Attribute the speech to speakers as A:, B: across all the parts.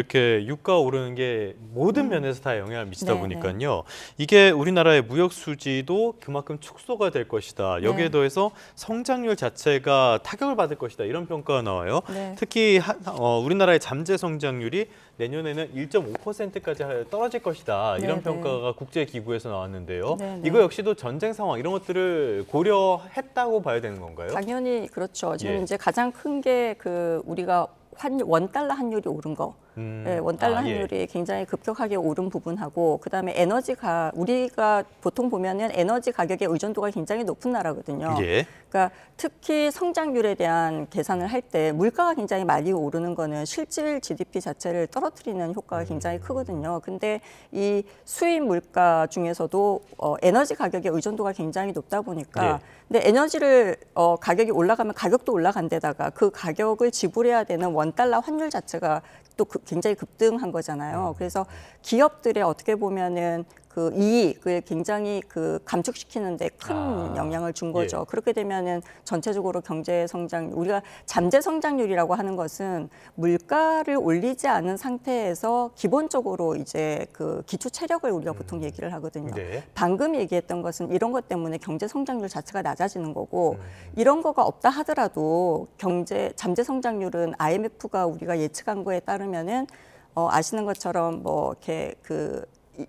A: 이렇게 유가 오르는 게 모든 면에서 다 영향을 미치다
B: 네,
A: 보니까요. 이게 우리나라의 무역 수지도 그만큼 축소가 될 것이다. 여기에
B: 네.
A: 더해서 성장률 자체가 타격을 받을 것이다. 이런 평가가 나와요.
B: 네.
A: 특히 우리나라의 잠재 성장률이 내년에는 1.5%까지 떨어질 것이다.
B: 네,
A: 이런
B: 네.
A: 평가가 국제기구에서 나왔는데요.
B: 네, 네.
A: 이거 역시도 전쟁 상황 이런 것들을 고려했다고 봐야 되는 건가요?
B: 당연히 그렇죠. 지금
A: 예.
B: 이제 가장 큰 게 우리가 원달러 환율이 오른 거. 네, 원달러
A: 예.
B: 환율이 굉장히 급격하게 오른 부분하고 그다음에 우리가 보통 보면은 에너지 가격의 의존도가 굉장히 높은 나라거든요.
A: 예.
B: 그러니까 특히 성장률에 대한 계산을 할 때 물가가 굉장히 많이 오르는 거는 실질 GDP 자체를 떨어뜨리는 효과가 굉장히 크거든요. 근데 이 수입 물가 중에서도 에너지 가격의 의존도가 굉장히 높다 보니까
A: 예.
B: 근데 에너지를 가격이 올라가면 가격도 올라간 데다가 그 가격을 지불해야 되는 원달러 환율 자체가 또 굉장히 급등한 거잖아요. 그래서 기업들의 어떻게 보면은 그 이익을 굉장히 감축시키는데 큰 영향을 준 거죠.
A: 예.
B: 그렇게 되면은 전체적으로 경제 성장 우리가 잠재 성장률이라고 하는 것은 물가를 올리지 않은 상태에서 기본적으로 이제 그 기초 체력을 우리가 보통 얘기를 하거든요.
A: 네.
B: 방금 얘기했던 것은 이런 것 때문에 경제 성장률 자체가 낮아지는 거고 이런 거가 없다 하더라도 잠재 성장률은 IMF가 우리가 예측한 거에 따르면은 아시는 것처럼 뭐 이렇게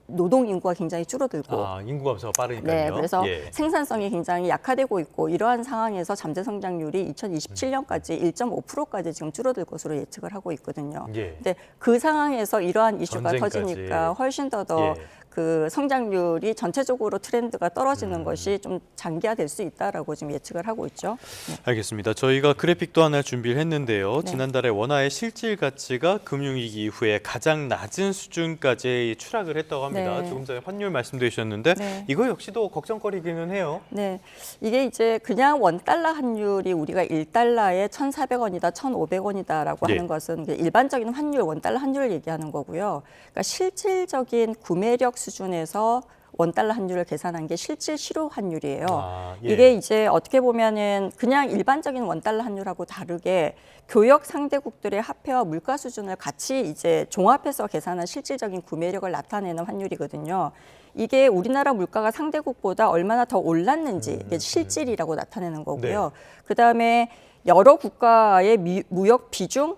B: 노동 인구가 굉장히 줄어들고
A: 인구 감소가 빠르니까요.
B: 네, 그래서
A: 예.
B: 생산성이 굉장히 약화되고 있고 이러한 상황에서 잠재 성장률이 2027년까지 1.5%까지 지금 줄어들 것으로 예측을 하고 있거든요.
A: 예.
B: 근데 그 상황에서 이러한 이슈가
A: 전쟁까지.
B: 터지니까 훨씬 더
A: 예.
B: 그 성장률이 전체적으로 트렌드가 떨어지는 것이 좀 장기화될 수 있다라고 지금 예측을 하고 있죠. 네.
A: 알겠습니다. 저희가 그래픽도 하나 준비를 했는데요.
B: 네.
A: 지난달에 원화의 실질 가치가 금융위기 이후에 가장 낮은 수준까지 추락을 했다고 합니다.
B: 네.
A: 조금 전에 환율 말씀도 주셨는데
B: 네.
A: 이거 역시도 걱정거리기는 해요.
B: 네, 이게 이제 그냥 원달러 환율이 우리가 1달러에 1,400원이다, 1,500원이다라고
A: 예.
B: 하는 것은 일반적인 환율, 원달러 환율을 얘기하는 거고요. 그러니까 실질적인 구매력 수준에서 원달러 환율을 계산한 게 실질 실효 환율이에요.
A: 예.
B: 이게 이제 어떻게 보면은 그냥 일반적인 원달러 환율하고 다르게 교역 상대국들의 화폐와 물가 수준을 같이 이제 종합해서 계산한 실질적인 구매력을 나타내는 환율이거든요. 이게 우리나라 물가가 상대국보다 얼마나 더 올랐는지 이게 실질이라고 나타내는 거고요.
A: 네.
B: 그다음에 여러 국가의 무역 비중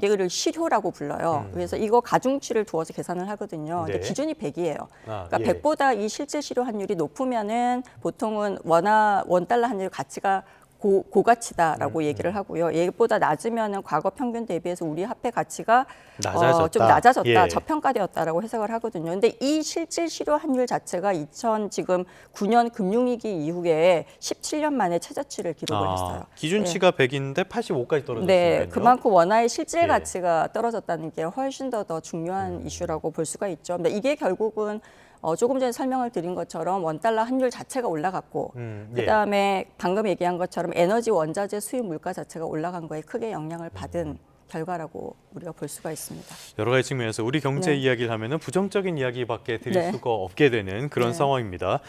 B: 이거를 실효라고 불러요. 그래서 이거 가중치를 두어서 계산을 하거든요. 근데
A: 네.
B: 기준이 100이에요. 그러니까
A: 예.
B: 100보다 이 실질 실효 환율이 높으면은 보통은 원달러 환율 가치가 고가치다라고 얘기를 하고요. 얘보다 낮으면은 과거 평균 대비해서 우리 화폐 가치가
A: 낮아졌다.
B: 좀 낮아졌다,
A: 예.
B: 저평가되었다라고 해석을 하거든요. 근데 이 실질 실효 환율 자체가 2009년 금융위기 이후에 17년 만에 최저치를 기록을 했어요.
A: 기준치가 100인데 85까지 떨어졌습니다.
B: 네, 그만큼 원화의 실질
A: 예.
B: 가치가 떨어졌다는 게 훨씬 더 중요한 이슈라고 볼 수가 있죠. 근데 이게 결국은 조금 전에 설명을 드린 것처럼 원달러 환율 자체가 올라갔고
A: 예.
B: 그다음에 방금 얘기한 것처럼 에너지 원자재 수입 물가 자체가 올라간 거에 크게 영향을 받은 결과라고 우리가 볼 수가 있습니다.
A: 여러 가지 측면에서 우리 경제
B: 네.
A: 이야기를 하면은 부정적인 이야기밖에 드릴
B: 네.
A: 수가 없게 되는 그런
B: 네.
A: 상황입니다.